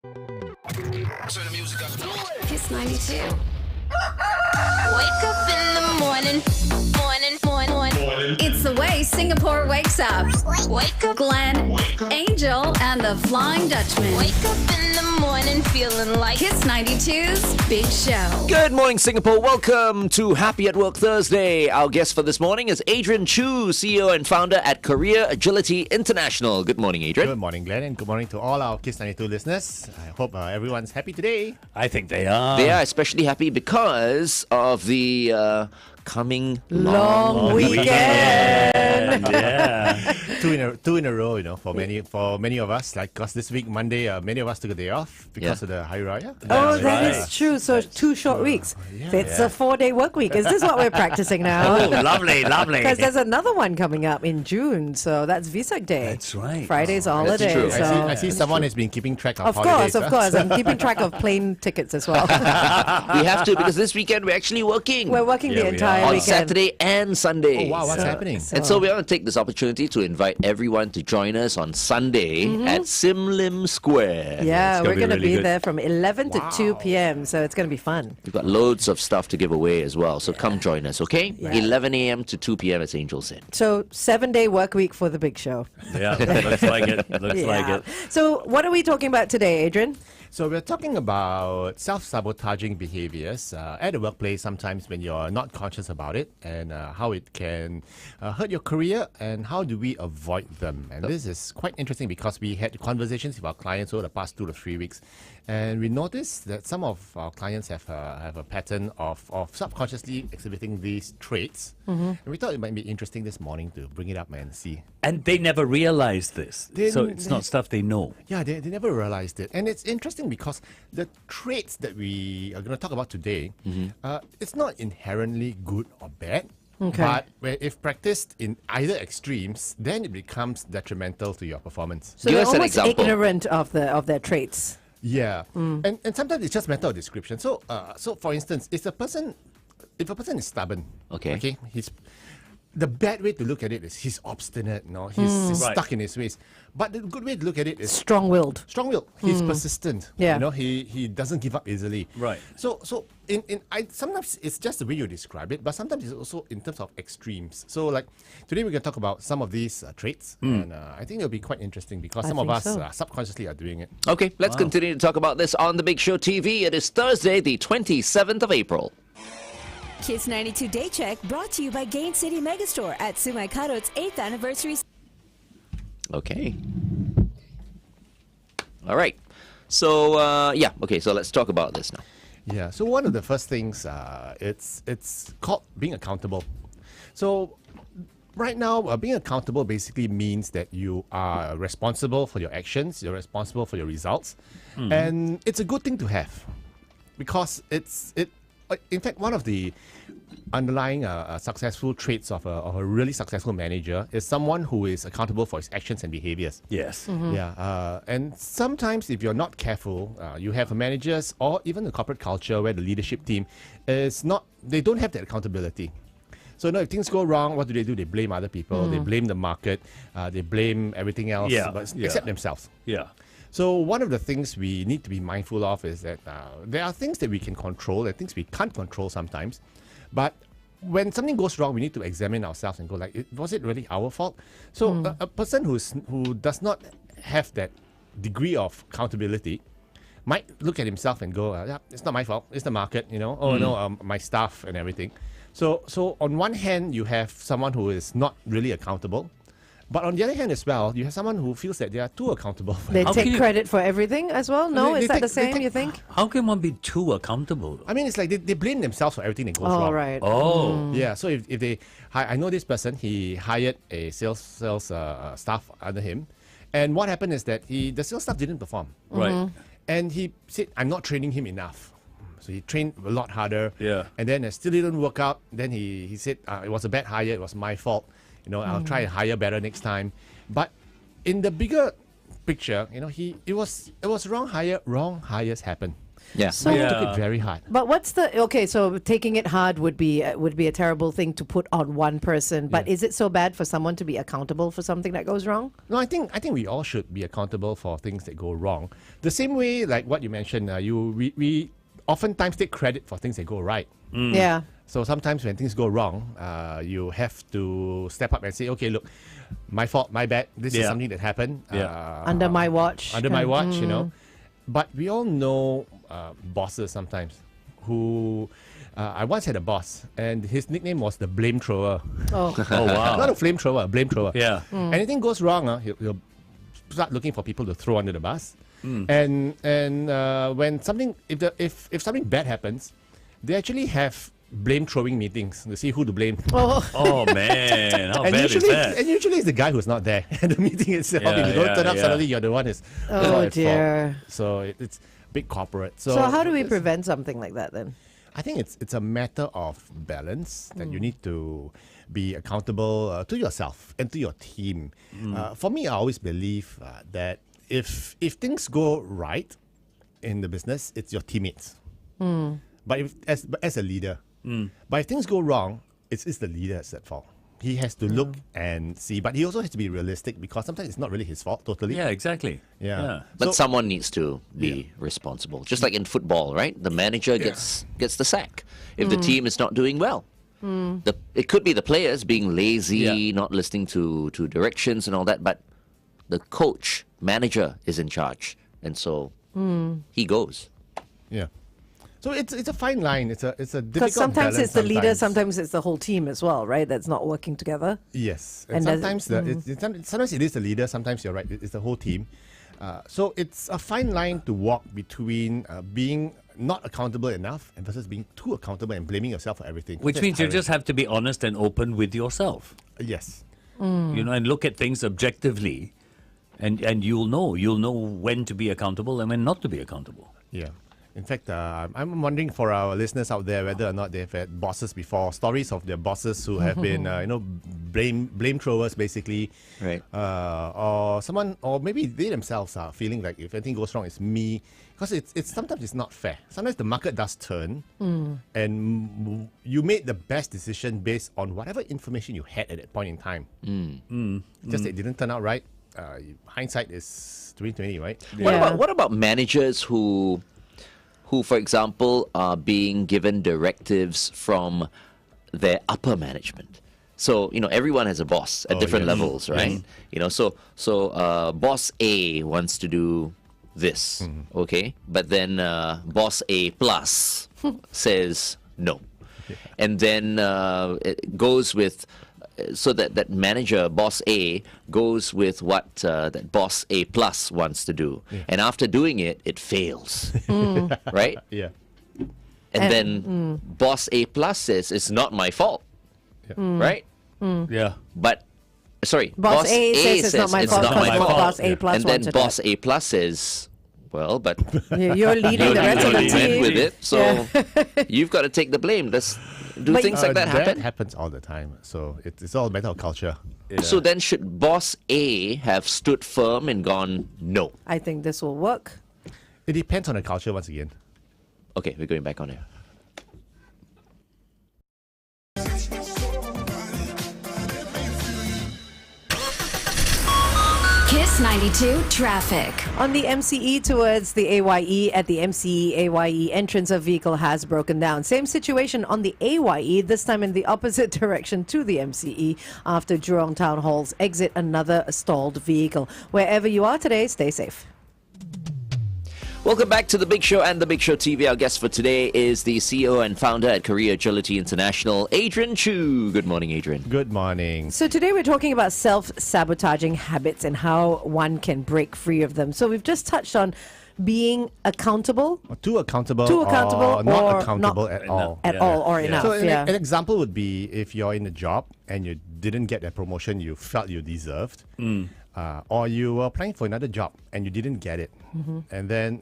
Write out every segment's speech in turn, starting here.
Turn the music up. Kiss 92. Wake up in the morning. It's the way Singapore wakes up. Wake up. Glenn, Angel, and the Flying Dutchman. Wake up in the morning feeling like Kiss 92's Big Show. Good morning, Singapore. Welcome to Happy at Work Thursday. Our guest for this morning is Adrian Choo, CEO and founder at Career Agility International. Good morning, Adrian. Good morning, Glenn, and good morning to all our Kiss 92 listeners. I hope everyone's happy today. I think they are. They are especially happy because of the coming Long weekend. Yeah. Two in a row, for many of us. Like, cause this week Monday, many of us took a day off because of the Hari Raya. Oh, That's that right. is true. So 2 short weeks. It's a 4-day work week. Is this what we're practicing now? Oh, lovely. Because there's another one coming up in June. So that's Vesak Day. That's right. Friday's a holiday. true. So. I see someone has been keeping track of Of holidays. course. I'm keeping track of plane tickets as well. We have to, because this weekend we're actually working. We're working the we entire are. on weekend. Saturday and Sunday. Oh, wow, what's happening? And so we want to take this opportunity to invite everyone to join us on Sunday at Sim Lim Square. Yeah, It's gonna we're be going to really be good. there from 11 to 2 p.m. So it's going to be fun. We've got loads of stuff to give away as well. So come join us, okay? 11 a.m. to 2 p.m. as Angel said. So 7-day work week for the Big Show. Yeah, looks like it. Looks like it. So what are we talking about today, Adrian? So we're talking about self-sabotaging behaviors at the workplace sometimes when you're not conscious about it, and how it can hurt your career, and how do we avoid them. And this is quite interesting because we had conversations with our clients over the past 2 to 3 weeks, and we noticed that some of our clients have a pattern of subconsciously exhibiting these traits. And we thought it might be interesting this morning to bring it up and see. And they never realized this. So it's not stuff they know. Yeah, they never realized it. And it's interesting because the traits that we are going to talk about today, it's not inherently good or bad. Okay. But if practiced in either extremes, then it becomes detrimental to your performance. So Give they're us an almost example. ignorant of their traits. Yeah. And sometimes it's just a matter of description. So for instance, if a person is stubborn, Okay. the bad way to look at it is he's obstinate, he's Right. stuck in his ways. But the good way to look at it is Strong-willed. strong-willed. He's persistent. Yeah. He doesn't give up easily. Right. So sometimes it's just the way you describe it, but sometimes it's also in terms of extremes. So like today we're going to talk about some of these traits, and I think it'll be quite interesting because some of think us so. subconsciously are doing it. Okay, let's continue to talk about this on The Big Show TV. It is Thursday, the 27th of April. Kiss 92 Day Check brought to you by Gain City Megastore at Sumaikato's 8th anniversary. Okay. All right. So, so let's talk about this now. Yeah. So one of the first things, it's called being accountable. So right now, being accountable basically means that you are responsible for your actions, you're responsible for your results, and it's a good thing to have because in fact, one of the underlying successful traits of a really successful manager is someone who is accountable for his actions and behaviors. Yes. Yeah, and sometimes if you're not careful, you have managers or even the corporate culture where the leadership team they don't have that accountability. So if things go wrong, what do? They blame other people, they blame the market, they blame everything else, except themselves. Yeah. So one of the things we need to be mindful of is that there are things that we can control and things we can't control sometimes. But when something goes wrong, we need to examine ourselves and go was it really our fault? So a person who does not have that degree of accountability might look at himself and go, it's not my fault, it's the market, my staff and everything. So on one hand, you have someone who is not really accountable. But on the other hand as well, you have someone who feels that they are too accountable. They How take can you- credit for everything as well? No? They Is that take- the they same, take- you think? How can one be too accountable? I mean, it's like they blame themselves for everything that goes Oh, wrong. right. Oh. Yeah, so if they, I know this person, he hired a sales staff under him, and what happened is that the sales staff didn't perform, Right. and he said, "I'm not training him enough." So he trained a lot harder, Yeah. and then it still didn't work out. Then he said, "It was a bad hire. It was my fault. I'll try and hire better next time." But in the bigger picture, it was wrong hire. Wrong hires happen. Yeah. So, I took it very hard. but what's the okay? So taking it hard would be a terrible thing to put on one person. But is it so bad for someone to be accountable for something that goes wrong? No, I think we all should be accountable for things that go wrong. The same way, like what you mentioned, we oftentimes take credit for things that go right. Yeah. So sometimes when things go wrong, you have to step up and say, okay, look, my fault, my bad. This is Yeah. something that happened. Under my watch. Under my watch, you know. But we all know bosses sometimes who... I once had a boss, and his nickname was the blame thrower. Oh. Oh, wow. Not a flamethrower, blame thrower. Yeah. Anything goes wrong, he'll start looking for people to throw under the bus. And when something, if something bad happens, they actually have blame throwing meetings to see who to blame. Oh, man. How And bad is usually, that? and usually it's the guy who's not there at the meeting itself. Yeah, If you don't yeah, turn up, yeah. suddenly you're the one who's Oh, at fault. dear. So it's big corporate. So how do we prevent something like that then? I think it's a matter of balance that you need to be accountable to yourself and to your team. For me, I always believe that if things go right in the business, it's your teammates. But as a leader, but if things go wrong, it's the leader's at fault. He has to look and see, but he also has to be realistic because sometimes it's not really his fault totally. Yeah, exactly. Yeah. But So- someone needs to be responsible. Just like in football, right? The manager gets the sack if the team is not doing well. It could be the players being lazy, not listening to directions and all that, but the coach, manager is in charge. And so he goes. Yeah. So it's a fine line. It's a difficult Because sometimes balance it's the leader, sometimes. sometimes it's the whole team as well, right? That's not working together. Yes, And and does- sometimes sometimes it is the leader. Sometimes you're right. It's the whole team. So it's a fine line to walk between being not accountable enough and versus being too accountable and blaming yourself for everything. Which That's means you tiring. just have to be honest and open with yourself. Yes. You know, and look at things objectively, and you'll know when to be accountable and when not to be accountable. Yeah. In fact, I'm wondering for our listeners out there whether or not they've had bosses before, stories of their bosses who have been, blame throwers basically, Right. or someone, or maybe they themselves are feeling like if anything goes wrong, it's me, because it's sometimes it's not fair. Sometimes the market does turn, and you made the best decision based on whatever information you had at that point in time. Just that it didn't turn out right. Hindsight is 2020, right? What about managers who, for example, are being given directives from their upper management? So, everyone has a boss at different yes. levels, right? So boss A wants to do this, okay? But then boss A plus says no. And then it goes with... So that manager, boss A, goes with what that boss A plus wants to do. And after doing it, it fails. Right? Yeah. And then boss A plus says, it's not my fault. Right? Yeah. But, sorry, Boss A says it's not my fault not my because fault. boss A plus And then wanted boss that. A plus says, well, but You're leading the rest of the you went team. with it, so you've got to take the blame. Do But- things like that happen? That happens all the time. So it's all a matter of culture. So then should boss A have stood firm and gone, no? I think this will work. It depends on the culture once again. Okay, we're going back on air. Kiss 92 traffic. On the MCE towards the AYE, at the MCE AYE entrance, a vehicle has broken down. Same situation on the AYE, this time in the opposite direction to the MCE. After Jurong Town Hall's exit, another stalled vehicle. Wherever you are today, stay safe. Welcome back to The Big Show and The Big Show TV. Our guest for today is the CEO and founder at Korea Agility International, Adrian Choo. Good morning, Adrian. Good morning. So today we're talking about self-sabotaging habits and how one can break free of them. So we've just touched on being accountable Too accountable, or or not not accountable at all. at all or enough. So yeah. an example would be if you're in a job and you didn't get a promotion you felt you deserved, or you were applying for another job and you didn't get it, and then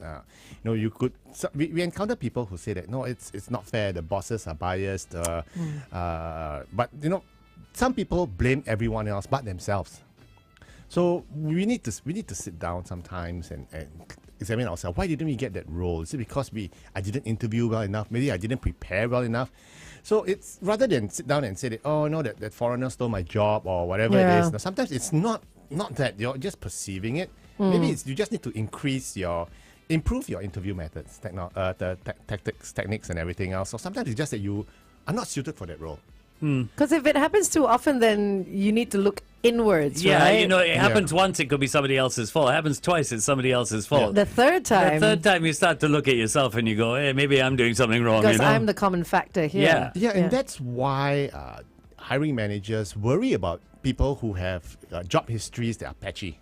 you could. So we encounter people who say that no, it's not fair. The bosses are biased, but some people blame everyone else but themselves. So we need to sit down sometimes and examine ourselves. Why didn't we get that role? Is it because I didn't interview well enough? Maybe I didn't prepare well enough? So it's rather than sit down and say that, oh no, that foreigner stole my job or whatever it is. Now, sometimes it's not that, you're just perceiving it. Maybe you just need to improve your interview methods, tactics, techniques and everything else. Or sometimes it's just that you are not suited for that role. Because if it happens too often, then you need to look inwards, Yeah, right? you know, it happens once, it could be somebody else's fault. It happens twice, it's somebody else's fault. The third time, The third time you start to look at yourself and you go, hey, maybe I'm doing something wrong. because you know? I'm the common factor here. Yeah. And that's why hiring managers worry about people who have job histories that are patchy.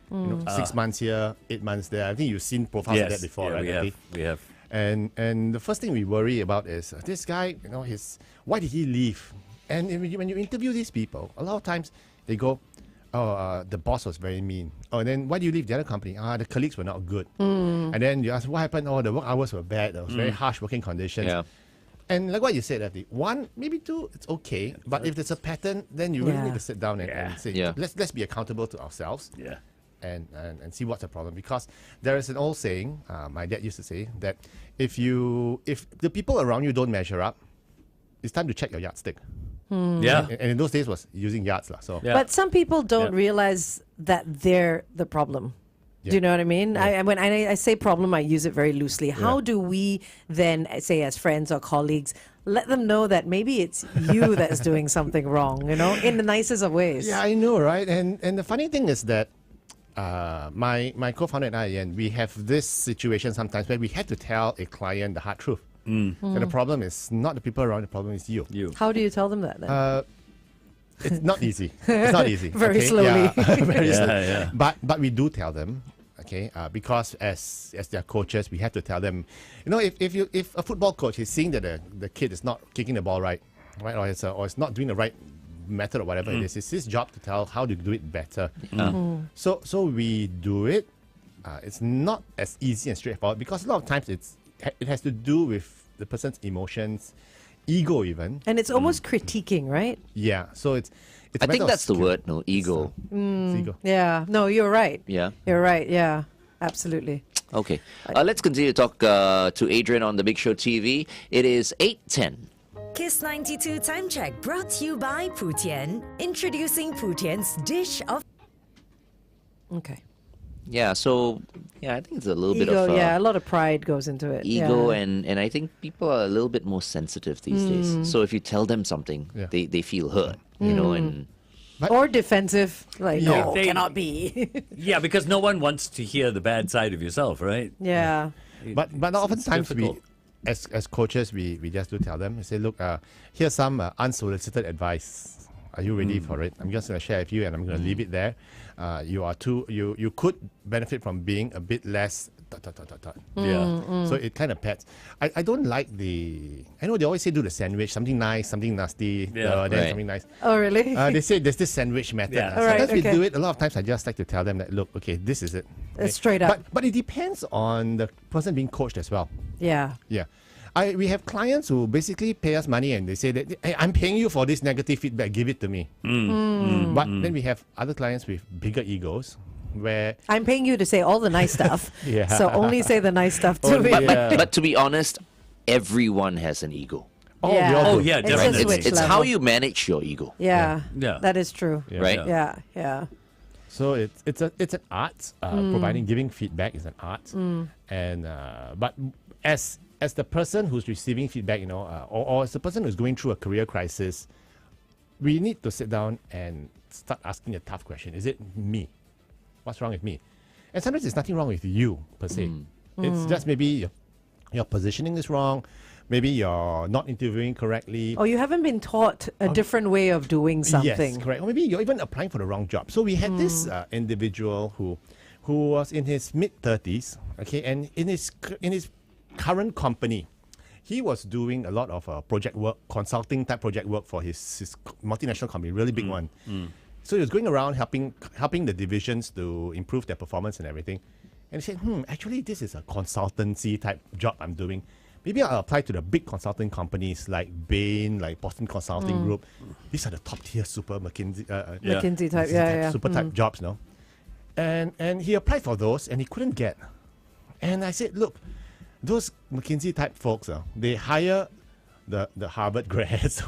You know, 6 months here, 8 months there. I think you've seen profiles like that before, yeah, right? we have. And the first thing we worry about is this guy, why did he leave? And when you interview these people, a lot of times they go, the boss was very mean. Oh, and then why do you leave the other company? The colleagues were not good. And then you ask, what happened? Oh, the work hours were bad. There was very harsh working conditions. Yeah. And like what you said, Effie, 1, maybe 2, it's okay. But if there's a pattern, then you really need to sit down and say, let's be accountable to ourselves. Yeah. And see what's the problem. Because there is an old saying, my dad used to say, that if the people around you don't measure up, it's time to check your yardstick. Yeah. And in those days was using yards. So Yeah. But some people don't realize that they're the problem. Do you know what I mean? When I say problem, I use it very loosely. How do we then, say as friends or colleagues, let them know that maybe it's you that's doing something wrong, in the nicest of ways? Yeah, I know, right? And the funny thing is that my co-founder and I, and we have this situation sometimes where we have to tell a client the hard truth. And the problem is not the people around, the problem is you. How do you tell them that then? It's not easy. It's not easy. Very okay? slowly. Yeah, very Yeah, slowly. yeah. But we do tell them, okay, because as their coaches, we have to tell them, if a football coach is seeing that the kid is not kicking the ball right, or it's not doing the right method or whatever it is, it's his job to tell how to do it better. So we do it. It's not as easy and straightforward because a lot of times it has to do with the person's emotions, ego even. And it's almost critiquing, right? Yeah. So it's I a think matter of that's the skill. word, no? Ego. It's ego. Yeah. No, you're right. Yeah. You're right. Yeah. Absolutely. Okay. Let's continue to talk to Adrian on the Big Show TV. It is 8:10. Kiss 92 Time Check brought to you by Putian. Introducing Putian's dish of Okay. Yeah, so I think it's a little bit Ego, of a lot of pride goes into it. ego, yeah. and I think people are a little bit more sensitive these days. So if you tell them something, Yeah. they feel hurt, and Or defensive, like, Yeah. no, They- cannot be. Yeah, because no one wants to hear the bad side of yourself, right? yeah. But oftentimes difficult. as coaches, we just do tell them, we say, look, here's some unsolicited advice. Are you ready for it? I'm just going to share with you, and I'm going to leave it there. You could benefit from being a bit less. Yeah. So it kind of pets. I don't like I know they always say do the sandwich, something nice, something nasty, Yeah. then Right. something nice. Oh, really? They say there's this sandwich method. Yeah. All right, Sometimes we okay. do it. A lot of times I just like to tell them that, look, okay, this is it. Okay? Straight up. But it depends on the person being coached as well. yeah. Yeah. We have clients who basically pay us money and they say that, hey, I'm paying you for this negative feedback, give it to me. But then we have other clients with bigger egos where I'm paying you to say all the nice stuff. Yeah. So only say the nice stuff to me. but to be honest, everyone has an ego, we all do. yeah, It's a definitely. switch it's level. how you manage your ego, Yeah. Yeah. That is true. Yeah. right? Yeah. So it's an art. Giving feedback is an art, and but as the person who's receiving feedback, or as the person who's going through a career crisis, we need to sit down and start asking a tough question: is it me? What's wrong with me? And sometimes there's nothing wrong with you per se. It's just maybe your positioning is wrong. Maybe you're not interviewing correctly. Oh, you haven't been taught a different way of doing something. Yes, correct. Or maybe you're even applying for the wrong job. So we had this individual who was in his mid-30s, okay, and in his current company, he was doing a lot of project work, consulting type project work for his multinational company, really big one. So he was going around helping the divisions to improve their performance and everything. And he said, actually this is a consultancy type job I'm doing. Maybe I'll apply to the big consulting companies like Bain, like Boston Consulting Group. These are the top tier super McKinsey, McKinsey type, super type jobs, no? And he applied for those and he couldn't get. And I said, look, those McKinsey type folks, they hire the Harvard grads.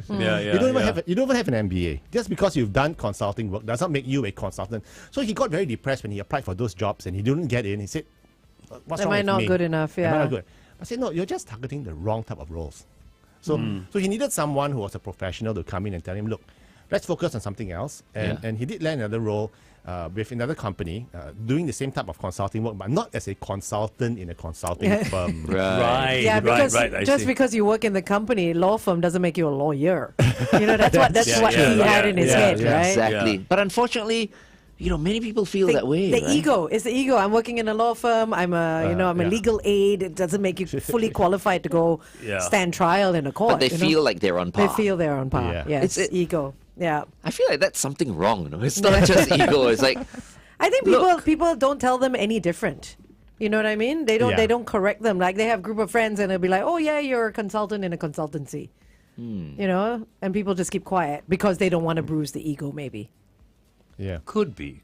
You don't even have an MBA. Just because you've done consulting work does not make you a consultant. So he got very depressed when he applied for those jobs and he didn't get in. He said, what's wrong with me? Am I not good enough? Am I Yeah. not good? I said, no, you're just targeting the wrong type of roles. So he needed someone who was a professional to come in and tell him, look, let's focus on something else. And he did land another role with another company doing the same type of consulting work, but not as a consultant in a consulting firm. Right. Yeah, because I just see. because you work in the company, law firm doesn't make you a lawyer. That's what yeah, he had in his head, right? Exactly. Yeah. But unfortunately, many people feel that way. The right? ego. It's the ego. I'm working in a law firm. I'm a legal aid. It doesn't make you fully qualified to go stand trial in a court. But they feel like they're on par. they feel they're on par. Yeah. Yes, It's- ego. Yeah. I feel like that's something wrong. It's not just ego. It's like, I think people don't tell them any different. You know what I mean? They don't correct them. Like they have a group of friends and they'll be like, "Oh yeah, you're a consultant in a consultancy." And people just keep quiet because they don't want to bruise the ego maybe. Yeah. Could be.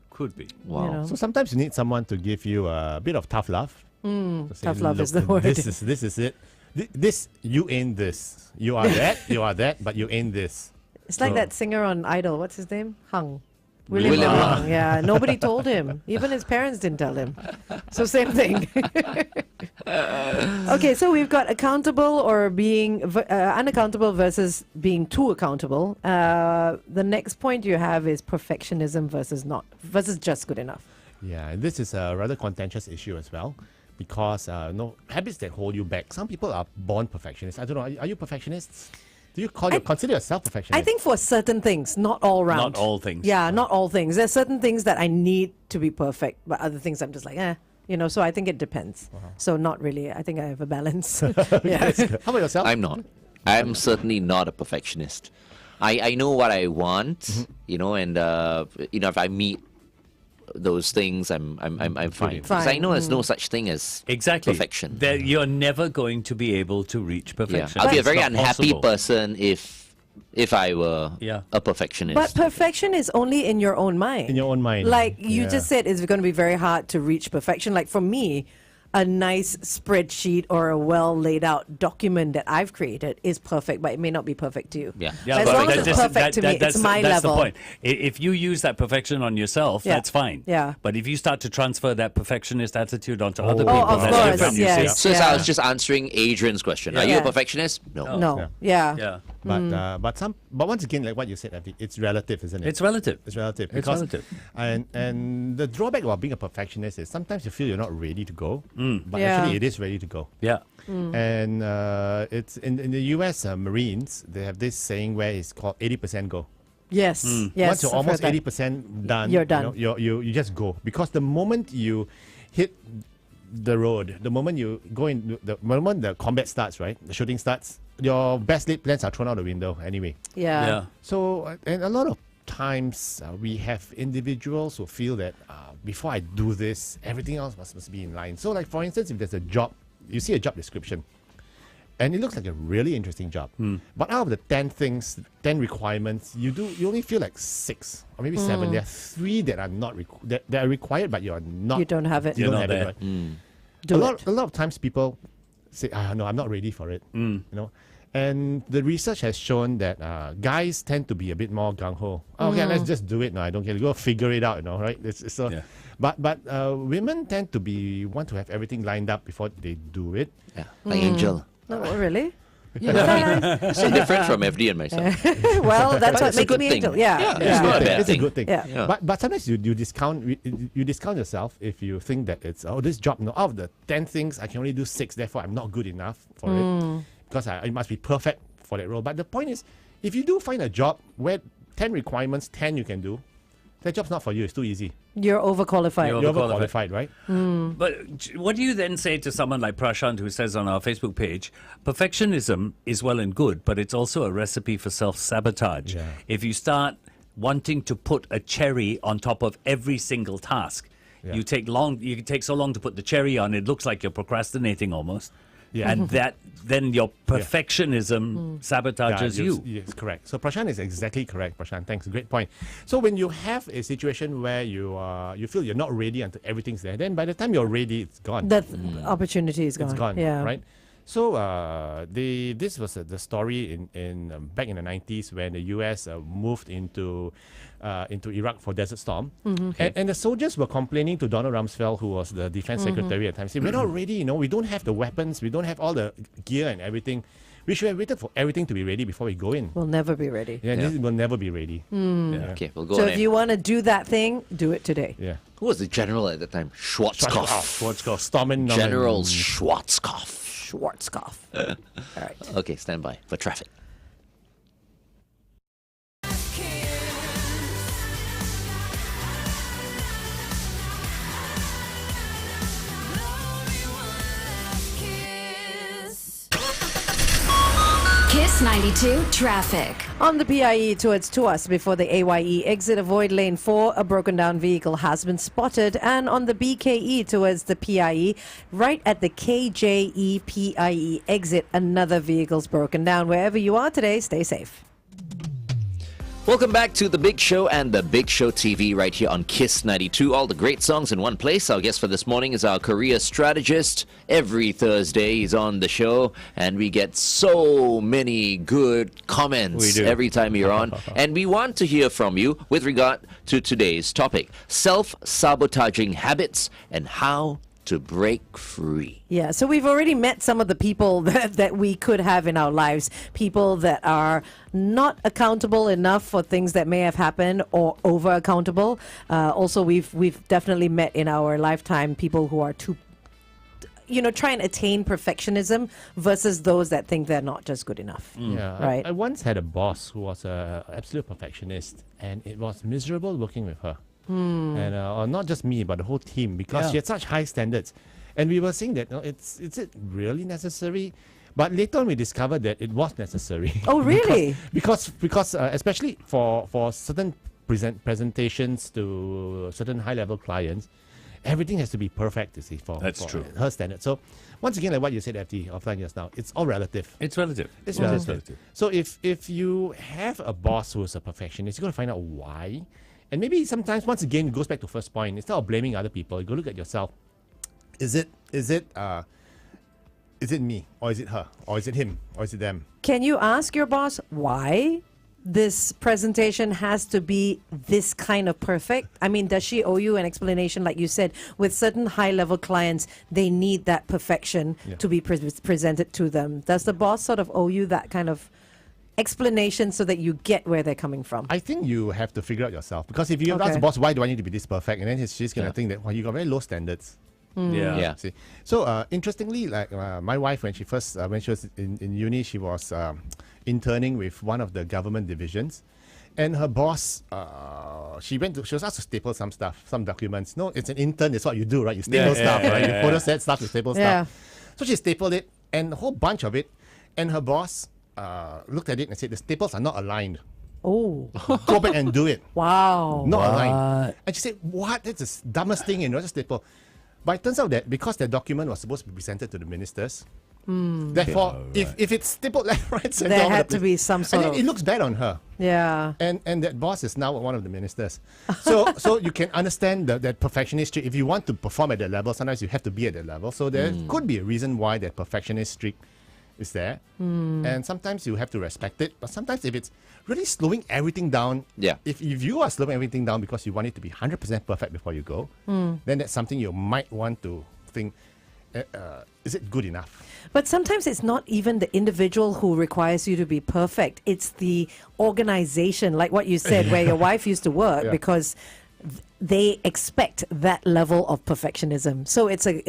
wow. You know? So sometimes you need someone to give you a bit of tough love. To say, Tough love is "Look, the word." This is it. This you ain't this. You are that. You are that. But you ain't this. It's like So- that singer on Idol. What's his name? Hung. William Hung. Yeah, nobody told him. Even his parents didn't tell him. So same thing. Okay, so we've got accountable or being unaccountable versus being too accountable. The next point you have is perfectionism versus just good enough. Yeah, and this is a rather contentious issue as well, because habits that hold you back. Some people are born perfectionists. I don't know. Are you perfectionists? Do you consider yourself perfectionist? I think for certain things, not all round. Not all things. Yeah, not all things. There's certain things that I need to be perfect, but other things I'm just like, so I think it depends. So not really. I think I have a balance. Yeah. How about yourself? I'm not. I'm certainly not a perfectionist. I know what I want, and if I meet those things, I'm fine. Because I know there's no such thing as perfection. That you're never going to be able to reach Yeah. perfection. I'll be a It's very not unhappy possible. person if I were a perfectionist. But perfection is only in your own mind. In your own mind. Like you Yeah. just said, it's going to be very hard to reach perfection. Like for me, a nice spreadsheet or a well laid out document that I've created is perfect, but it may not be perfect to you. Yeah. Yeah, As but long as that- it's perfect to me, that's it's my that's level. the point. If you use that perfection on yourself, Yeah. that's fine. Yeah. But if you start to transfer that perfectionist attitude onto other people, of that's course, different. You see. yes. So Yeah. I was just answering Adrian's question. Are you Yeah. a perfectionist? No. No. Yeah. Yeah. But once again, like what you said, Avi, it's relative, isn't it? It's relative. It's relative. It's relative. And the drawback about being a perfectionist is sometimes you feel you're not ready to go, but Yeah. actually it is ready to go. Yeah. And it's in the US Marines, they have this saying where it's called 80% go. Yes. Yes. Once you're I've almost heard that. 80% done, You're done. You just go, because the moment you hit the road, the moment you go in, the moment the combat starts, right, the shooting starts, your best laid plans are thrown out the window anyway. Yeah. Yeah. So, and a lot of times we have individuals who feel that before I do this, everything else must be in line. So, like for instance, if there's a job, you see a job description, and it looks like a really interesting job, but out of the 10 things, 10 requirements, you only feel like 6 or maybe 7. There are 3 that are not that are required, but you're not. You don't have it. You You're don't not have there. it. Right? Do A lot of times people say, no, I'm not ready for it. And the research has shown that guys tend to be a bit more gung-ho. Okay, let's just do it now. I don't care. Go figure it out, right? So, Yeah. But women tend to want to have everything lined up before they do it. Yeah. Like Angel. No, really? So different from FD and myself. Well, that's what it's a makes good me thing. angel. Yeah. Yeah, It's it's a not a good thing. bad It's a thing. good thing. Yeah. Yeah. But sometimes you discount yourself if you think that it's this job. No, out of the 10 things, I can only do 6. Therefore, I'm not good enough for it because it must be perfect for that role. But the point is, if you do find a job where 10 requirements, 10 you can do, that job's not for you. It's too easy. You're overqualified. You're You're overqualified. overqualified, right? But what do you then say to someone like Prashant, who says on our Facebook page, perfectionism is well and good, but it's also a recipe for self-sabotage. Yeah. If you start wanting to put a cherry on top of every single task, Yeah. you take so long to put the cherry on, it looks like you're procrastinating almost. Yeah. And then your perfectionism sabotages you. Yes, correct. So Prashant is exactly correct, Prashant. Thanks, great point. So when you have a situation where you feel you're not ready until everything's there, then by the time you're ready, it's gone. The opportunity is gone. It's gone, Yeah. right? So this was the story in back in the 90s when the US moved into Iraq for Desert Storm, and the soldiers were complaining to Donald Rumsfeld, who was the defense secretary at the time, saying, "We're not ready. We don't have the weapons, we don't have all the gear and everything. We should have waited for everything to be ready before we go in." We'll never be ready. Yeah, this will never be ready. Yeah. Okay, we'll go So on if in. you want to do that thing, do it today. Yeah. Who was the general at the time? Schwarzkopf. Schwarzkopf. Stormin General Schwarzkopf. Schwarzkopf. All right. Okay, stand by for traffic. Kiss 92 traffic. On the PIE towards Tuas before the AYE exit, avoid lane 4, a broken down vehicle has been spotted. And on the BKE towards the PIE, right at the KJE PIE exit, another vehicle's broken down. Wherever you are today, stay safe. Welcome back to The Big Show and The Big Show TV right here on Kiss 92. All the great songs in one place. Our guest for this morning is our career strategist. Every Thursday he's on the show and we get so many good comments every time you're on. And we want to hear from you with regard to today's topic, self-sabotaging habits and how to break free. Yeah, so we've already met some of the people that we could have in our lives. People that are not accountable enough for things that may have happened or over accountable. Also, we've definitely met in our lifetime people who are too, try and attain perfectionism versus those that think they're not just good enough. Yeah, Right. I once had a boss who was an absolute perfectionist, and it was miserable working with her. And not just me, but the whole team, because she had such high standards. And we were saying that, is it really necessary? But later on, we discovered that it was necessary. Oh, really? because especially for certain presentations to certain high-level clients, everything has to be perfect, you see, for true. her standard. So once again, like what you said, FD, offline just now, it's all relative. It's relative. It's relative. So if you have a boss who is a perfectionist, you got to find out why. And maybe sometimes, once again, it goes back to first point. Instead of blaming other people, you go look at yourself. Is it me, or is it her, or is it him, or is it them? Can you ask your boss why this presentation has to be this kind of perfect? I mean, does she owe you an explanation? Like you said, with certain high-level clients, they need that perfection to be presented to them. Does the boss sort of owe you that kind of explanation so that you get where they're coming from? I think you have to figure out yourself, because if you ask the boss, why do I need to be this perfect, and then she's going to think that, well, you got very low standards. Yeah. See? So interestingly, like my wife, when she was in uni, she was interning with one of the government divisions, and her boss, she was asked to staple some stuff, some documents. No, it's an intern. It's what you do, right? You staple stuff, right? You photoset stuff, you staple stuff. So she stapled it, and a whole bunch of it, and her boss looked at it and said, the staples are not aligned. Oh. Go back and do it. Wow. Not aligned. And she said, what? That's the dumbest thing, just a staple. But it turns out that because the document was supposed to be presented to the ministers, therefore, if it's stapled left, right, center, There had to be some sort and of... then it looks bad on her. Yeah. And that boss is now one of the ministers. So you can understand that perfectionist streak. If you want to perform at that level, sometimes you have to be at that level. So there could be a reason why that perfectionist streak is there. And sometimes you have to respect it. But sometimes if it's really slowing everything down, if you are slowing everything down because you want it to be 100% perfect before you go, then that's something you might want to think, is it good enough? But sometimes it's not even the individual who requires you to be perfect. It's the organization, like what you said, where your wife used to work, because they expect that level of perfectionism. So it's a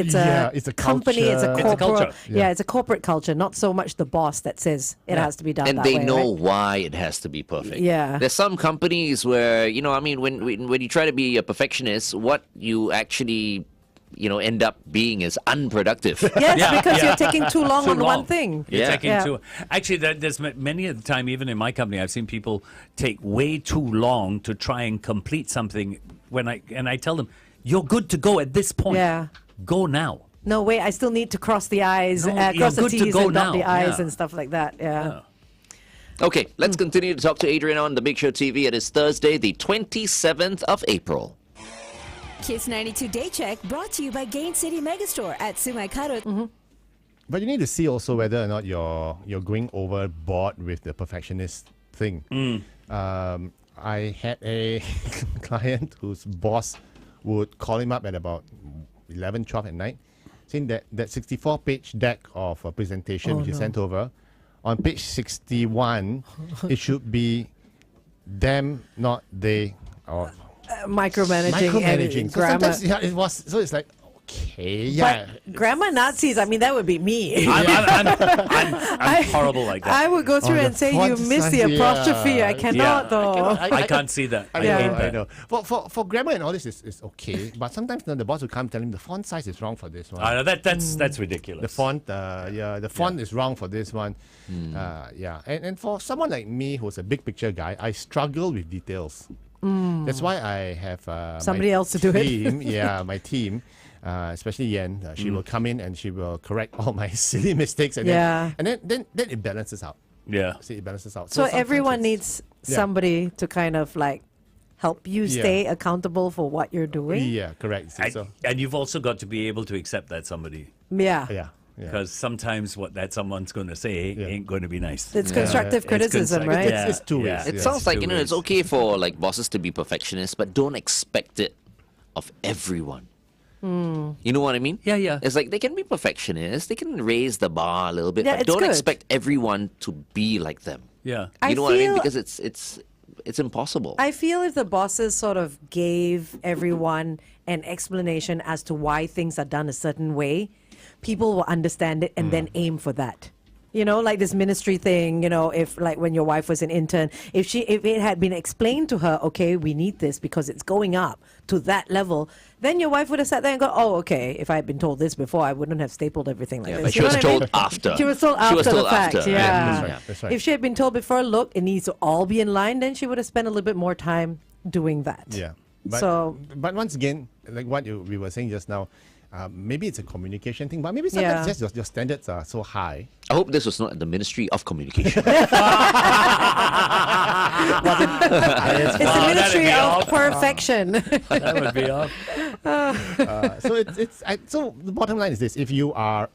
company, it's a corporate, culture. It's a corporate culture, not so much the boss that says it has to be done And that they way, know right? why it has to be perfect. Yeah. There's some companies where, when you try to be a perfectionist, what you actually, end up being is unproductive. Yes, because you're taking too long on one thing. You're taking too. Actually, there's many of the time, even in my company, I've seen people take way too long to try and complete something. And I tell them, you're good to go at this point. Yeah. Go now. No, wait, I still need to cross the I's, No, you're cross the good to T's go and dot the now. I's Yeah. and stuff like that. Yeah. Okay, let's continue to talk to Adrian on The Big Show TV. It is Thursday, the 27th of April. Kiss 92 Day Check brought to you by Gain City Megastore at Sumaikaro. But you need to see also whether or not you're going overboard with the perfectionist thing. I had a client whose boss would call him up at about 11, 12 at night, saying that 64-page deck of a presentation which you sent over, on page 61, it should be them, not they, or Micromanaging and So grammar. sometimes it was, so it's like, okay, yeah. But grammar Nazis, I mean, that would be me. I'm horrible like that. I would go through the and say, you font missed the size, apostrophe. yeah. I cannot, though. I can't see that. I Yeah. hate I that. know. For grammar and all this is okay, but sometimes the boss will come tell him the font size is wrong for this one. That's ridiculous. The font, the font is wrong for this one. And for someone like me who's a big picture guy, I struggle with details. That's why I have Somebody my else to do it. team, my team, especially Yen. She will come in and she will correct all my silly mistakes, and then it balances out. Yeah. See, it balances out. So sometimes everyone it's- needs somebody to kind of like help you stay accountable for what you're doing. Yeah, correct. See, so And you've also got to be able to accept that somebody. Yeah. yeah. Because sometimes what that someone's going to say ain't going to be nice. It's constructive criticism, right? It's two ways. Yeah. It Yeah. sounds like, two it's ways. okay for like bosses to be perfectionists, but don't expect it of everyone. You know what I mean? Yeah, yeah. It's like they can be perfectionists, they can raise the bar a little bit, Yeah, but it's don't good. expect everyone to be like them. Yeah. You know what I mean? feel- Because it's impossible. I feel if the bosses sort of gave everyone an explanation as to why things are done a certain way, people will understand it and then aim for that. You know, like this ministry thing, if like when your wife was an intern, if it had been explained to her, okay, we need this because it's going up to that level, then your wife would have sat there and go, oh, okay, if I had been told this before, I wouldn't have stapled everything like Yeah, this. but You she know was what I mean? told after. She was told She after was the told fact, after, yeah. right? That's right. If she had been told before, look, it needs to all be in line, then she would have spent a little bit more time doing that. Yeah. But once again, like what we were saying just now, maybe it's a communication thing, but maybe sometimes Yeah. just your standards are so high. I hope this was not the Ministry of Communication. It's the that'd Ministry be of off. Perfection. That would be off. So the bottom line is this: if you are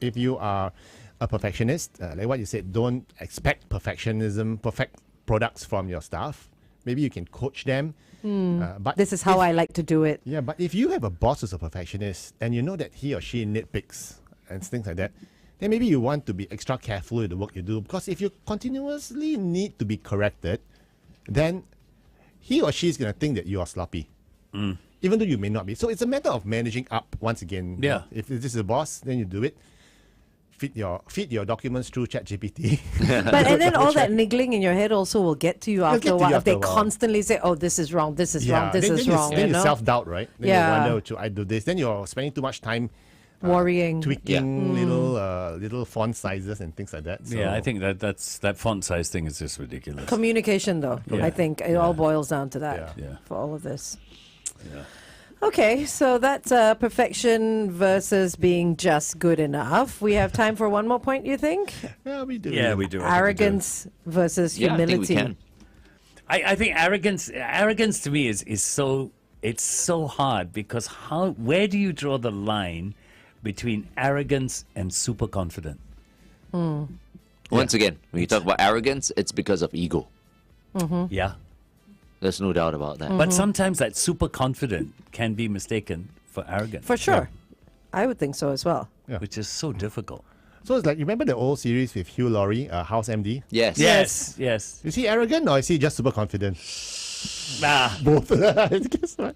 a perfectionist, like what you said, don't expect perfectionism, perfect products from your staff. Maybe you can coach them. But This is how I like to do it. Yeah, but if you have a boss who's a perfectionist and you know that he or she nitpicks and things like that, then maybe you want to be extra careful with the work you do, because if you continuously need to be corrected, then he or she is going to think that you are sloppy, even though you may not be. So it's a matter of managing up once again. Yeah. If this is a boss, then you do it. Feed your documents through ChatGPT. But and then all that niggling in your head also will get to you after get a to while. you If they after a while. constantly say, "Oh, this is wrong. This is wrong. This is wrong," Then you you know, self doubt, right? Then Yeah. you wonder, should I do this? Then you're spending too much time worrying. tweaking little font sizes and things like that. So Yeah, I think that font size thing is just ridiculous. Communication, though, Yeah. I think it all boils down to that Yeah. Yeah. for all of this. Yeah. Okay, so that's perfection versus being just good enough. We have time for one more point, you think? Yeah, we do. Yeah, we do. I think we do. Arrogance versus Yeah, I humility. think we can. I think arrogance to me is so, it's so hard, because where do you draw the line between arrogance and super confident? Once again, when you talk about arrogance, it's because of ego. Yeah. There's no doubt about that. But sometimes that super confident can be mistaken for arrogant, For sure. I would think so as well. Yeah. which is so difficult. So it's like, you remember the old series with Hugh Laurie, House MD? Yes. Yes. Is he arrogant or is he just super confident? Ah, Both. Guess what?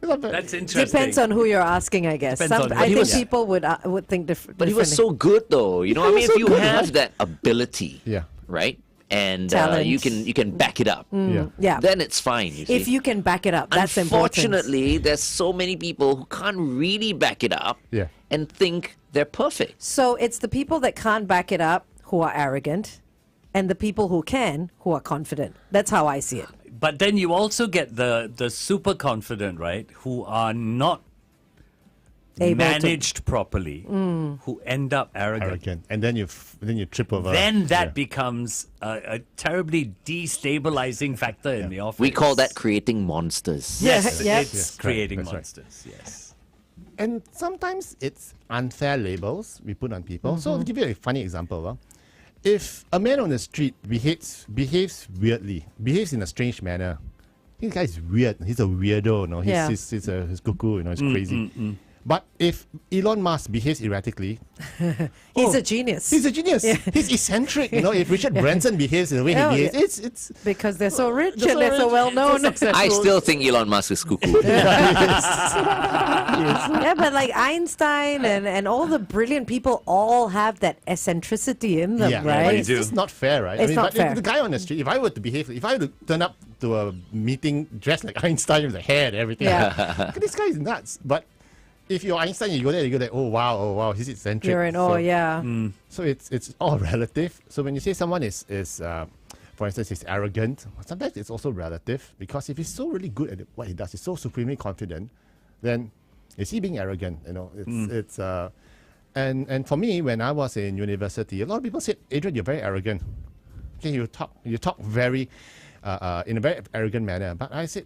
that's interesting. Depends on who you're asking, I guess. Depends on I who think it is. people would think differently. But he was so good, though. You know, I He mean, was if so you good, have right? that ability, Yeah. right, and Talent. you can back it up, Yeah. Yeah. then it's fine. You see. If you can back it up, that's important. Unfortunately, there's so many people who can't really back it up Yeah. and think they're perfect. So it's the people that can't back it up who are arrogant, and the people who can who are confident. That's how I see it. But then you also get the super confident, right, who are not Able to- managed properly, who end up arrogant. And then you trip over. Then that Yeah. becomes a terribly destabilizing factor in the office. We call that creating monsters. Yes, Yeah, it's yes, correct, creating that's right. monsters. Yes. And sometimes it's unfair labels we put on people. So I'll give you a funny example. If a man on the street behaves weirdly, behaves in a strange manner, this guy is weird. He's a weirdo. No, Yeah. he's cuckoo. He's crazy. But if Elon Musk behaves erratically, He's a genius. he's a genius. He's eccentric. If Richard Branson behaves the way Oh, he yeah. behaves, it's because they're so rich They're and so they're so rich, well known. so successful. I still think Elon Musk is cuckoo. Yeah, but like Einstein and all the brilliant people all have that eccentricity in them, But right? it's just not fair, right? It's not but fair. If the guy on the street, if I were to turn up to a meeting dressed like Einstein with a hair and everything, Yeah. this guy is nuts. But if you're Einstein, you go there, oh wow, he's eccentric. You're in awe, So- yeah. So it's all relative. So when you say someone is for instance, is arrogant, sometimes it's also relative, because if he's so really good at what he does, he's so supremely confident, then is he being arrogant? And for me, when I was in university, a lot of people said, Adrian, you're very arrogant. Okay, you talk very in a very arrogant manner. But I said,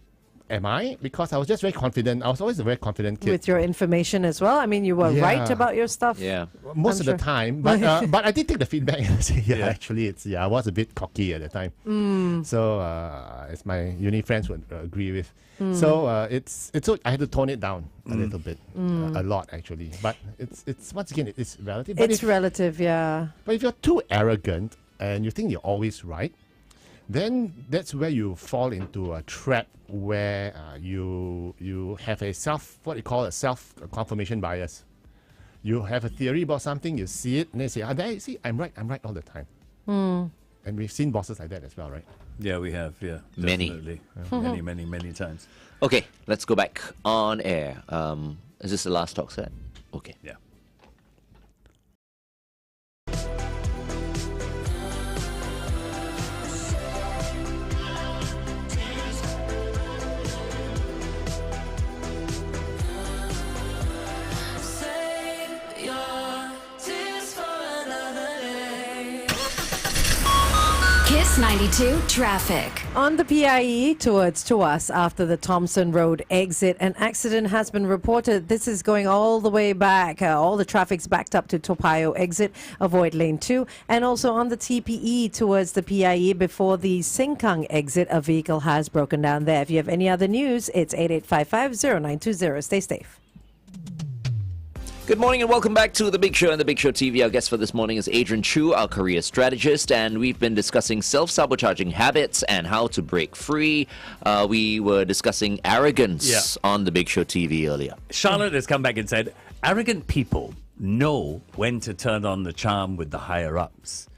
am I? Because I was just very confident. I was always a very confident kid. With your information as well. I mean, you were right Yeah. about your stuff. Yeah. Most I'm of sure. the time, but I did take the feedback and say, actually, I was a bit cocky at the time. So as my uni friends would agree with. So I had to tone it down a little bit, a lot actually. But it's once again it's relative. But It's relative, yeah. but if you're too arrogant and you think you're always right, then that's where you fall into a trap where you have a self confirmation bias. You have a theory about something, you see it, and then say, I'm right all the time. And we've seen bosses like that as well, right? Yeah, we have. Yeah, Many. definitely. many times. Okay, let's go back on air. Is this the last talk set? Okay. Yeah. Kiss 92 traffic. On the PIE towards Tuas after the Thompson Road exit, an accident has been reported. This is going all the way back. All the traffic's backed up to Topayo exit. Avoid lane 2. And also on the TPE towards the PIE before the Sengkang exit, a vehicle has broken down there. If you have any other news, it's 8855-0920. Stay safe. Good morning and welcome back to The Big Show and The Big Show TV. Our guest for this morning is Adrian Choo, our career strategist, and we've been discussing self-sabotaging habits and how to break free. We were discussing arrogance on The Big Show TV earlier. Charlotte has come back and said, arrogant people know when to turn on the charm with the higher-ups.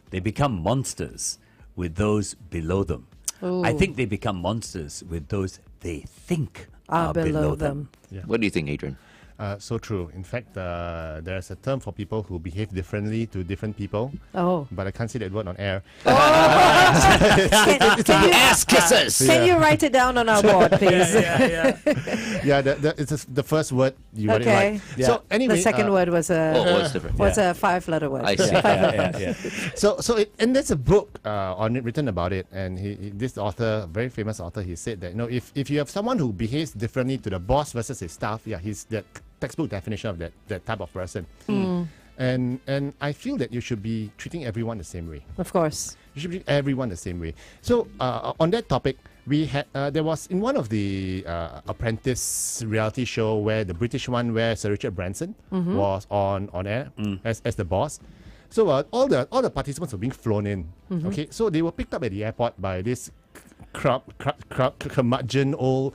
They become monsters with those below them. I think they become monsters with those they think are below them. What do you think, Adrian? So true. In fact, there's a term for people who behave differently to different people. Oh. But I can't say that word on air. Ass kisses! Can you write it down on our board, please? Yeah, it's the first word you got it Okay. right. Yeah. So anyway, The second word was Oh, it's different. was a 5-letter word. I see. Yeah. and there's a book on it written about it, and this author, very famous author, he said that if you have someone who behaves differently to the boss versus his staff, he's that textbook definition of that type of person. And I feel that you should be treating everyone the same way. Of course. You should treat everyone the same way. So on that topic, we had there was in one of the Apprentice reality show where the British one where Sir Richard Branson was on air as the boss. So all the participants were being flown in. Okay, so they were picked up at the airport by this curmudgeon old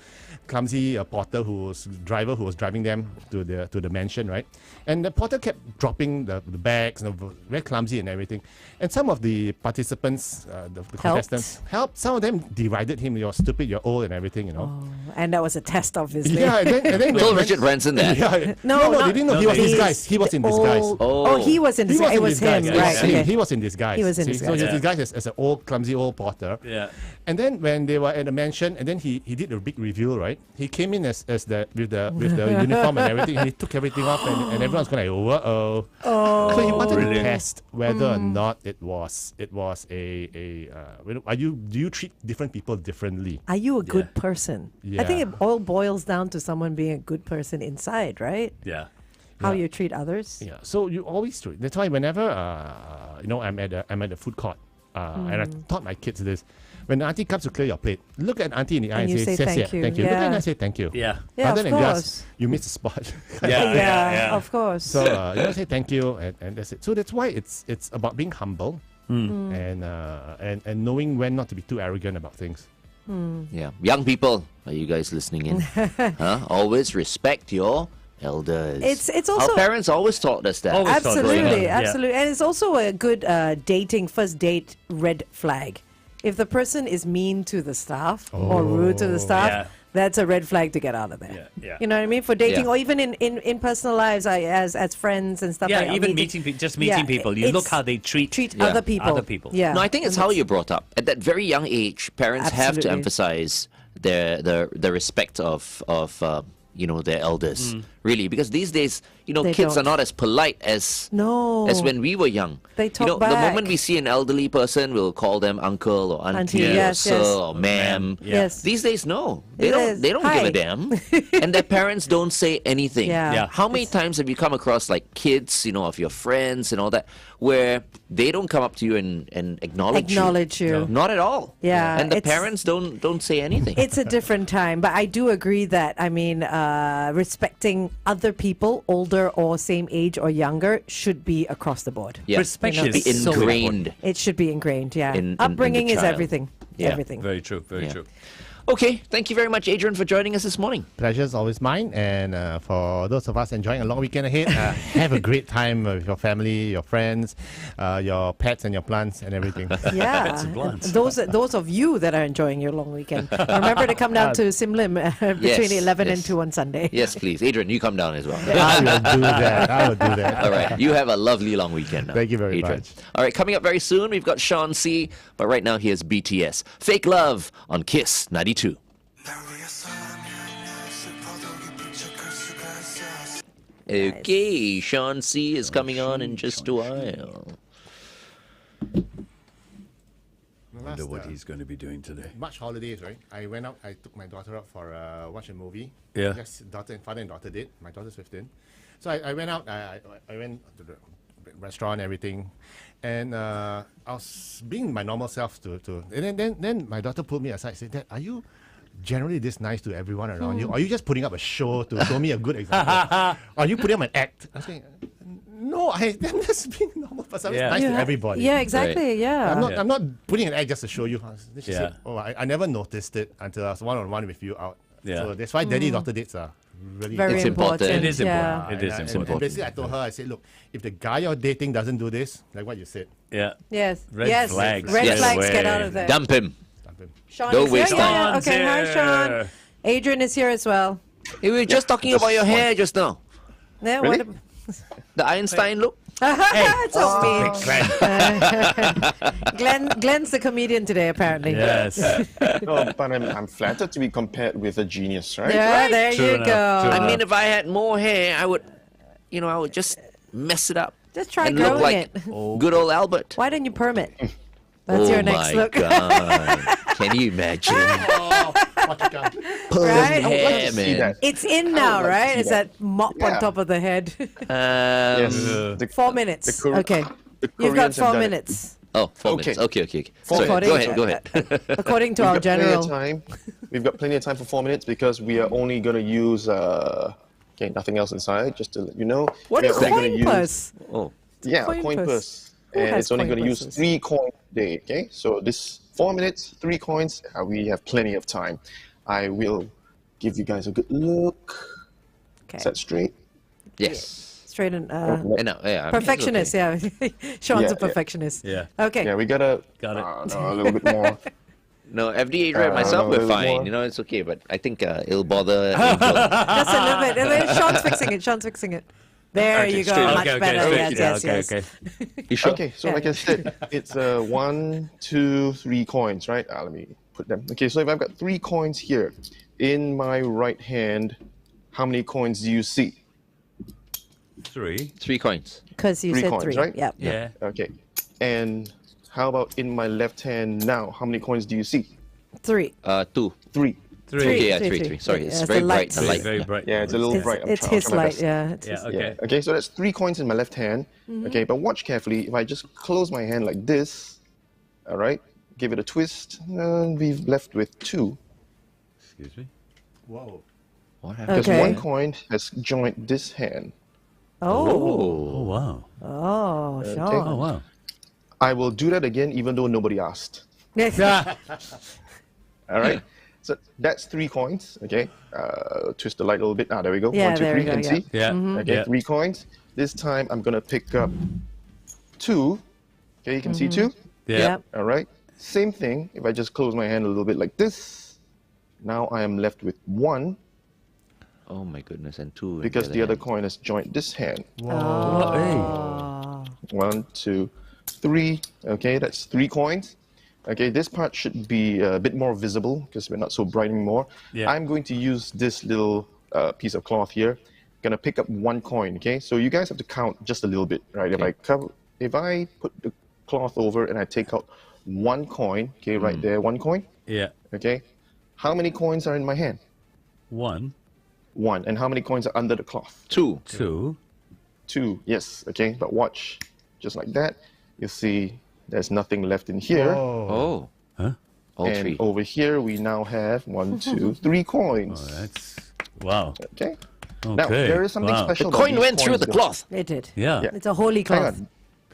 clumsy porter who was driving them to the mansion, right? And the porter kept dropping the bags, very clumsy and everything. And some of the participants, the contestants, helped. Some of them derided him. You're stupid. You're old and everything. Oh, and that was a test, obviously. Yeah, and then Told Richard Branson that. Yeah, No, they didn't know he was in disguise. He was in disguise. Oh, he was in He disguise. was It in was disguise. him, Yes, right? Okay. He was in disguise. He was in See, disguise. So he was Yeah. disguised as an old, clumsy old porter. Yeah. And then when they were at the mansion, and then he did a big reveal, right? right? He came in as the with the uniform and everything. And he took everything off, and everyone's going like, oh. So he wanted to test whether or not it was do you treat different people differently? Are you a good person? I think it Yeah. all boils down to someone being a good person inside, right? Yeah. How you treat others. Yeah. So you always do it. That's why whenever I'm at a food court, and I taught my kids this. When the auntie comes to clear your plate, look at auntie in the eye And and you say, say thank you. Thank you. Look at her Yeah. and say thank you. Yeah. Yeah, Rather of than course. just, you missed the spot. Yeah. Of course. So say thank you and that's it. So that's why it's about being humble and knowing when not to be too arrogant about things. Yeah. Young people, are you guys listening in? Always respect your elders. It's Our also parents always taught us that. Always. Growing absolutely, up, yeah. absolutely, and it's also a good first date red flag. If the person is mean to the staff or rude to the staff, Yeah. that's a red flag to get out of there. Yeah. You know what I mean? For dating Yeah. or even in personal lives, as friends and stuff. Yeah, like that, even meeting people. You look it's- how they treat Yeah. other people. other people. Yeah. No, I think it's how you're brought up. At that very young age, parents have to Absolutely. emphasize the respect of their elders. Really, because these days, They kids are don't. not as polite as No. as when we were young. They talk The back. moment we see an elderly person, we'll call them uncle or auntie, Auntie, or yes, sir yes. or ma'am. Yeah. Yes. These days, no, they It don't. is. They don't give Hi. a damn, and their parents don't say anything. Yeah. Yeah. How many times have you come across like kids, of your friends and all that, where they don't come up to you and acknowledge you? you. Not at all. Yeah, And the it's- parents don't say anything. It's a different time, but I do agree that respecting other people, older or same age or younger, should be across the board. Yeah. Respect Should is be so ingrained. important. It should be ingrained. Yeah, In the upbringing is child. everything. Yeah. Everything. Very true. Very Yeah. true. Okay, thank you very much, Adrian, for joining us this morning. Pleasure is always mine. And for those of us enjoying a long weekend ahead, have a great time with your family, your friends, your pets and your plants and everything. Yeah, Pets and plants. those of you that are enjoying your long weekend, remember to come down to Sim Lim between 11 and yes. 2 on Sunday. Yes, please. Adrian, you come down as well. I will do that. All right. You have a lovely long weekend now. Thank you very Adrian. much. All right. Coming up very soon, we've got Shawn C. But right now, here's BTS. Fake Love on Kiss 92. Okay. Shawn C is coming on in just a while. Wonder what he's going to be doing today. March holidays, right? I went out. I took my daughter out for watch a movie. Yeah. Yes, father and daughter did. My daughter's 15. So I went out. I went to the restaurant, everything, and I was being my normal self and then my daughter pulled me aside and said, "Dad, are you generally this nice to everyone around you? Or are you just putting up a show to show me a good example? Are you putting up an act?" I was saying, "No, I'm just being a normal person. I'm just Yeah. nice to everybody. Yeah, exactly. Yeah. I'm not putting an act just to show you." Then she Yeah. said, "Oh, I never noticed it until I was one-on-one with you out." Yeah. So that's why daddy-daughter dates are really Very It's important. important. It is yeah. important. It is and important. basically, I told her, I said, "Look, if the guy you're dating doesn't do this, like what you said, Yeah. Yes. Red yes. flags. Red Yes. flags. Get Away. out of there. Dump him. dump him." Sean Don't is waste here. Yeah, yeah. Sean's Okay. Hi, here. Sean. Adrian is here as well. Hey, we were just talking about your hair just now. Yeah, Really? what The Einstein look. It's so mean. Glenn. Glenn's the comedian today, apparently. Yes. No, but I'm flattered to be compared with a genius, right? Yeah, there True you enough, go. true I mean, if I had more hair, I would just mess it up. Just try and look growing like it. good old Albert. Why don't you perm it? That's oh your next my look. God. Can you imagine? Perm Right? I would like hair, to see man. that. It's in I now, would like to right? see It's that. that mop on Yeah. top of the head. Yes. The, 4 minutes. the Kor- Okay. the You've got Koreans have 4 done it. minutes. Oh, 4 Okay. minutes. Okay. Four Sorry, minutes. go ahead, go ahead. According to We've our got plenty general. of time. We've got plenty of time for 4 minutes because we are only going to use nothing else inside. Just to let you know. What we is are only coin gonna purse? Oh, Yeah, Coin a coin purse? purse. Who And has it's only coin going to use purses? 3 coins a day, okay? So this 4 minutes, 3 coins, we have plenty of time. I will give you guys a good look. Okay. Is that straight? yes. Straight and I know, yeah, I mean, it's perfectionist, okay. yeah. Sean's Yeah, a yeah. perfectionist. Yeah. Okay. Yeah, we gotta Got it. no, a little bit more. No, FD, Adrian, and myself, no, we're there's fine. more. It's okay, but I think it'll bother Angel. Just a little bit. And then Sean's fixing it. Sean's fixing it. There Okay, you go. straight. Much better. straight. Yes, Yeah, yes, yes. okay. You sure? Okay, so Yeah. like I said, it's 1, 2, 3 coins, right? Let me put them. Okay, so if I've got 3 coins here, in my right hand, how many coins do you see? 3. 3 coins. Because you Three said coins, 3. right? Yep. Yeah. Okay. And how about in my left hand now? How many coins do you see? 3. 2. 3. 3. Okay, yeah, Three. 3. Sorry, Yeah, it's it's very the bright. light. The Very, light. very yeah. bright. Yeah, it's a little bright. It's I'll his try my light, best. yeah. Yeah, Yeah. okay. Okay, so that's 3 coins in my left hand. Okay, but watch carefully. If I just close my hand like this, all right, give it a twist, we've left with 2. Excuse me. Whoa. What happened? Because Okay. one coin has joined this hand. Oh. Oh, wow. Oh, Oh, Shawn. wow. I will do that again even though nobody asked. All right? So that's 3 coins, okay? Twist the light a little bit. There we go. Yeah, 1, 2, there 3. we go, Can yeah. see? Yeah. Okay, Yeah. 3 coins. This time I'm going to pick up 2. Okay, you can see 2. Yeah. Yep. All right? Same thing. If I just close my hand a little bit like this, now I am left with 1 Oh my goodness, and 2. in because the other hand. coin has joined this hand. Oh, hey. 1, 2, 3. Okay, that's 3 coins. Okay, this part should be a bit more visible because we're not so bright anymore. Yeah. I'm going to use this little piece of cloth here. Gonna pick up 1 coin. Okay, so you guys have to count just a little bit, right? If I put the cloth over and I take out 1 coin, okay, right there, 1 coin. Yeah. Okay, how many coins are in my hand? 1, 1. And how many coins are under the cloth? 2. 2. 2. Yes. Okay, but watch, just like that. You see, there's nothing left in here. Oh. Huh? All And 3. over here we now have 1, 2, 3 coins. Oh, that's. Wow. Okay. Okay. Now there is something Wow. special. The about coin these went through coins, the though. cloth. It did. Yeah. It's a holy Hang cloth. on.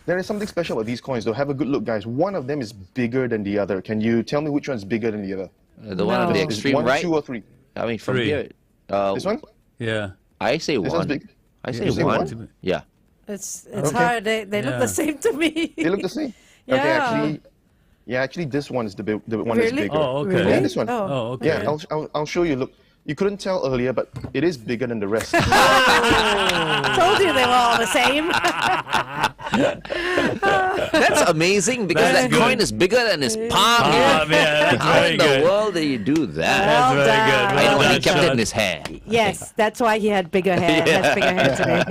There is something special about these coins, though. Have a good look, guys. One of them is bigger than the other. Can you tell me which one is bigger than the other? The one on the No. Is extreme 1, right. 2, or 3? I mean, from 3. here. This one? Yeah. I say This one's 1. big. I say You say 1. one? Yeah. It's Okay. hard. They look Yeah. the same to me. They look the same. Yeah. Okay, actually, this one is the one that's Really? bigger. Oh, okay. Yeah, this one. Oh. Oh, okay. Yeah, I'll show you. Look, you couldn't tell earlier, but it is bigger than the rest. Told you they were all the same. That's amazing because That's that good. coin is bigger than his palm. Ah, yeah, that's How very in the good. world do you do that? That's Well very good. done. I know, Well and he done, kept it Shawn. in his hand. Yes, that's why he had bigger hair. Has bigger hair today.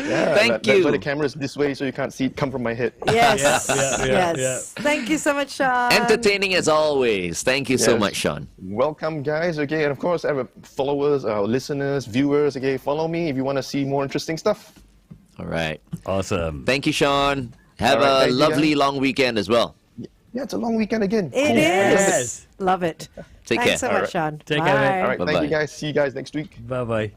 Yeah, Thank that's why you. the camera is this way so you can't see it come from my head. Yes. Yeah, yes. Thank you so much, Shawn. Entertaining as always. Thank you so Yes. much, Shawn. Welcome, guys. Okay, and of course, our followers, our listeners, viewers. Okay, follow me if you want to see more interesting stuff. All right. Awesome. Thank you, Shawn. Have All right, a thank you, lovely guys. long weekend as well. Yeah, it's a long weekend again. It Cool. is. Yes. Love it. Take Thanks care. so much, Shawn. Take care, mate. All right, Bye-bye. thank you, guys. See you guys next week. Bye bye.